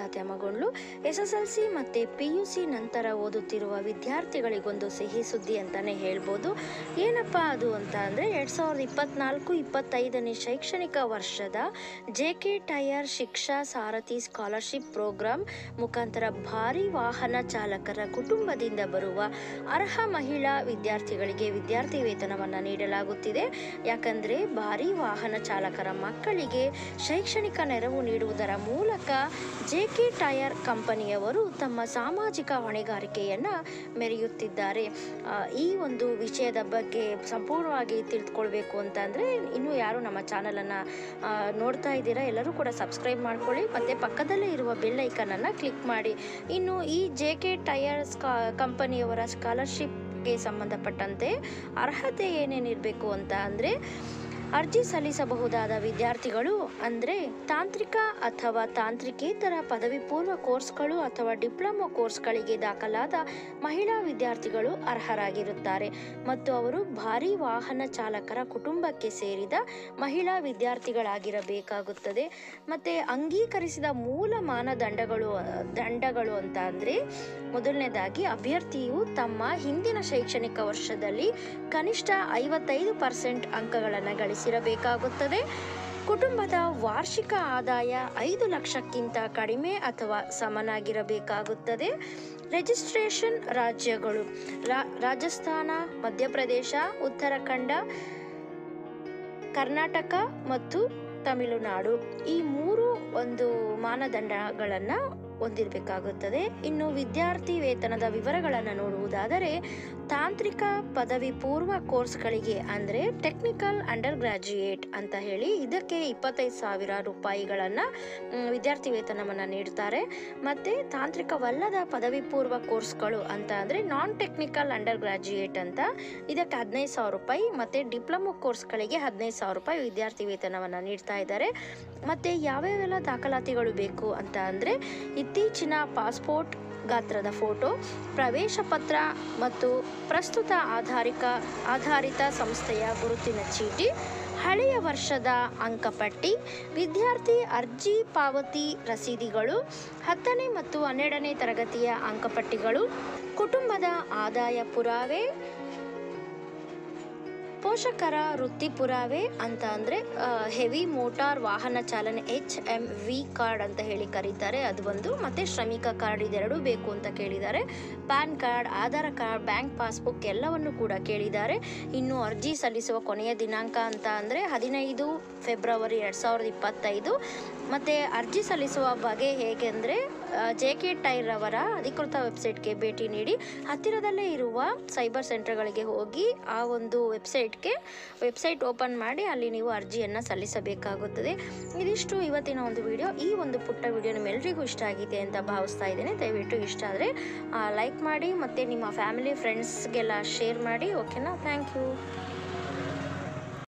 ತಾತ್ಯಮ್ಮಗೊಂಡ್ಲು. SSLC ಮತ್ತು PUC ನಂತರ ಓದುತ್ತಿರುವ ವಿದ್ಯಾರ್ಥಿಗಳಿಗೊಂದು ಸಿಹಿ ಸುದ್ದಿ ಅಂತಲೇ ಹೇಳ್ಬೋದು. ಏನಪ್ಪ ಅದು ಅಂತ ಅಂದರೆ 2024-25ನೇ ಶೈಕ್ಷಣಿಕ ವರ್ಷದ JK ಟೈರ್ ಶಿಕ್ಷಾ ಸಾರಥಿ ಸ್ಕಾಲರ್ಶಿಪ್ ಪ್ರೋಗ್ರಾಂ ಮುಖಾಂತರ ಭಾರೀ ವಾಹನ ಚಾಲಕರ ಕುಟುಂಬದಿಂದ ಬರುವ ಅರ್ಹ ಮಹಿಳಾ ವಿದ್ಯಾರ್ಥಿಗಳಿಗೆ ವಿದ್ಯಾರ್ಥಿ ವೇತನವನ್ನು ನೀಡಲಾಗುತ್ತಿದೆ. ಯಾಕಂದರೆ ಭಾರೀ ವಾಹನ ಚಾಲಕರ ಮಕ್ಕಳಿಗೆ ಶೈಕ್ಷಣಿಕ ನೆರವು ನೀಡುವುದರ ಮೂಲಕ JK ಟೈರ್ ಕಂಪನಿಯವರು ತಮ್ಮ ಸಾಮಾಜಿಕ ಹೊಣೆಗಾರಿಕೆಯನ್ನು ಮೆರೆಯುತ್ತಿದ್ದಾರೆ. ಈ ಒಂದು ವಿಷಯದ ಬಗ್ಗೆ ಸಂಪೂರ್ಣವಾಗಿ ತಿಳಿದುಕೊಳ್ಬೇಕು ಅಂತಂದರೆ ಇನ್ನೂ ಯಾರು ನಮ್ಮ ಚಾನಲನ್ನು ನೋಡ್ತಾ ಇದ್ದೀರಾ ಎಲ್ಲರೂ ಕೂಡ ಸಬ್ಸ್ಕ್ರೈಬ್ ಮಾಡ್ಕೊಳ್ಳಿ ಮತ್ತು ಪಕ್ಕದಲ್ಲೇ ಇರುವ ಬೆಲ್ ಐಕನನ್ನು ಕ್ಲಿಕ್ ಮಾಡಿ. ಇನ್ನು ಈ JK ಟೈರ್ ಕಂಪನಿಯವರ ಸ್ಕಾಲರ್ಶಿಪ್ಗೆ ಸಂಬಂಧಪಟ್ಟಂತೆ ಅರ್ಹತೆ ಏನೇನಿರಬೇಕು ಅಂತ ಅಂದರೆ ಅರ್ಜಿ ಸಲ್ಲಿಸಬಹುದಾದ ವಿದ್ಯಾರ್ಥಿಗಳು ಅಂದರೆ ತಾಂತ್ರಿಕ ಅಥವಾ ತಾಂತ್ರಿಕೇತರ ಪದವಿ ಪೂರ್ವ ಕೋರ್ಸ್ಗಳು ಅಥವಾ ಡಿಪ್ಲೊಮಾ ಕೋರ್ಸ್ಗಳಿಗೆ ದಾಖಲಾದ ಮಹಿಳಾ ವಿದ್ಯಾರ್ಥಿಗಳು ಅರ್ಹರಾಗಿರುತ್ತಾರೆ ಮತ್ತು ಅವರು ಭಾರೀ ವಾಹನ ಚಾಲಕರ ಕುಟುಂಬಕ್ಕೆ ಸೇರಿದ ಮಹಿಳಾ ವಿದ್ಯಾರ್ಥಿಗಳಾಗಿರಬೇಕಾಗುತ್ತದೆ. ಮತ್ತು ಅಂಗೀಕರಿಸಿದ ಮೂಲ ದಂಡಗಳು ಅಂತ ಅಂದರೆ ಮೊದಲನೇದಾಗಿ ಅಭ್ಯರ್ಥಿಯು ತಮ್ಮ ಹಿಂದಿನ ಶೈಕ್ಷಣಿಕ ವರ್ಷದಲ್ಲಿ ಕನಿಷ್ಠ 55% ಅಂಕಗಳನ್ನು ಗಳಿಸಿರಬೇಕಾಗುತ್ತದೆ. ಕುಟುಂಬದ ವಾರ್ಷಿಕ ಆದಾಯ 5 ಲಕ್ಷಕ್ಕಿಂತ ಕಡಿಮೆ ಅಥವಾ ಸಮನಾಗಿರಬೇಕಾಗುತ್ತದೆ. ರಿಜಿಸ್ಟ್ರೇಷನ್ ರಾಜ್ಯಗಳು ರಾಜಸ್ಥಾನ, ಮಧ್ಯಪ್ರದೇಶ, ಉತ್ತರಾಖಂಡ, ಕರ್ನಾಟಕ ಮತ್ತು ತಮಿಳುನಾಡು ಈ 3 ಒಂದು ಮಾನದಂಡಗಳನ್ನು ಹೊಂದಿರಬೇಕಾಗುತ್ತದೆ. ಇನ್ನು ವಿದ್ಯಾರ್ಥಿ ವೇತನದ ವಿವರಗಳನ್ನು ನೋಡುವುದಾದರೆ ತಾಂತ್ರಿಕ ಪದವಿ ಪೂರ್ವ ಕೋರ್ಸ್ಗಳಿಗೆ ಅಂದರೆ ಟೆಕ್ನಿಕಲ್ ಅಂಡರ್ ಗ್ರಾಜ್ಯುಯೇಟ್ ಅಂತ ಹೇಳಿ ಇದಕ್ಕೆ 25,000 ರೂಪಾಯಿಗಳನ್ನು ವಿದ್ಯಾರ್ಥಿ ವೇತನವನ್ನು ನೀಡ್ತಾರೆ. ಮತ್ತು ತಾಂತ್ರಿಕವಲ್ಲದ ಪದವಿ ಪೂರ್ವ ಕೋರ್ಸ್ಗಳು ಅಂತ ಅಂದರೆ ನಾನ್ ಟೆಕ್ನಿಕಲ್ ಅಂಡರ್ ಗ್ರಾಜ್ಯುಯೇಟ್ ಅಂತ ಇದಕ್ಕೆ 15,000 ರೂಪಾಯಿ ಮತ್ತು ಡಿಪ್ಲೊಮಾ ಕೋರ್ಸ್ಗಳಿಗೆ 15,000 ರೂಪಾಯಿ ವಿದ್ಯಾರ್ಥಿ ವೇತನವನ್ನು ನೀಡ್ತಾ ಇದ್ದಾರೆ. ಮತ್ತು ಯಾವ್ಯಾವೆಲ್ಲ ದಾಖಲಾತಿಗಳು ಬೇಕು ಅಂತ ಅಂದರೆ ಇತ್ತೀಚಿನ ಪಾಸ್ಪೋರ್ಟ್ ಗಾತ್ರದ ಫೋಟೋ, ಪ್ರವೇಶ ಪತ್ರ ಮತ್ತು ಪ್ರಸ್ತುತ ಆಧಾರಿತ ಸಂಸ್ಥೆಯ ಗುರುತಿನ ಚೀಟಿ, ಹಳೆಯ ವರ್ಷದ ಅಂಕಪಟ್ಟಿ, ವಿದ್ಯಾರ್ಥಿ ಅರ್ಜಿ ಪಾವತಿ ರಸೀದಿಗಳು, 10ನೇ ಮತ್ತು 12ನೇ ತರಗತಿಯ ಅಂಕಪಟ್ಟಿಗಳು, ಕುಟುಂಬದ ಆದಾಯ ಪುರಾವೆ, ಪೋಷಕರ ವೃತ್ತಿ ಪುರಾವೆ ಅಂತ ಅಂದರೆ ಹೆವಿ ಮೋಟಾರ್ ವಾಹನ ಚಾಲನೆ HMV ಕಾರ್ಡ್ ಅಂತ ಹೇಳಿ ಕರೀತಾರೆ ಅದು ಒಂದು, ಮತ್ತು ಶ್ರಮಿಕ ಕಾರ್ಡ್ ಇದೆರಡೂ ಬೇಕು ಅಂತ ಕೇಳಿದ್ದಾರೆ. PAN card, Aadhaar card, bank passbook ಎಲ್ಲವನ್ನು ಕೂಡ ಕೇಳಿದ್ದಾರೆ. ಇನ್ನು ಅರ್ಜಿ ಸಲ್ಲಿಸುವ ಕೊನೆಯ ದಿನಾಂಕ ಅಂತ ಅಂದರೆ 15 ಫೆಬ್ರವರಿ 2025. ಮತ್ತು ಅರ್ಜಿ ಸಲ್ಲಿಸುವ ಬಗೆ ಹೇಗೆ ಅಂದರೆ JK ಟೈರ್ ಅವರ ಅಧಿಕೃತ ವೆಬ್ಸೈಟ್ಗೆ ಭೇಟಿ ನೀಡಿ ಹತ್ತಿರದಲ್ಲೇ ಇರುವ ಸೈಬರ್ ಸೆಂಟರ್ಗಳಿಗೆ ಹೋಗಿ ಆ ಒಂದು ವೆಬ್ಸೈಟ್ ಓಪನ್ ಮಾಡಿ ಅಲ್ಲಿ ನೀವು ಅರ್ಜಿಯನ್ನು ಸಲ್ಲಿಸಬೇಕಾಗುತ್ತದೆ. ಇದಿಷ್ಟು ಇವತ್ತಿನ ಒಂದು ವಿಡಿಯೋ. ಈ ಒಂದು ಪುಟ್ಟ ವಿಡಿಯೋ ನಿಮ್ಮೆಲ್ಲರಿಗೂ ಇಷ್ಟ ಆಗಿದೆ ಅಂತ ಭಾವಿಸ್ತಾ ಇದ್ದೇನೆ. ದಯವಿಟ್ಟು ಇಷ್ಟ ಆದರೆ ಲೈಕ್ ಮಾಡಿ ಮತ್ತು ನಿಮ್ಮ ಫ್ಯಾಮಿಲಿ ಫ್ರೆಂಡ್ಸ್ಗೆಲ್ಲ ಶೇರ್ ಮಾಡಿ. ಓಕೆನಾ? Thank you.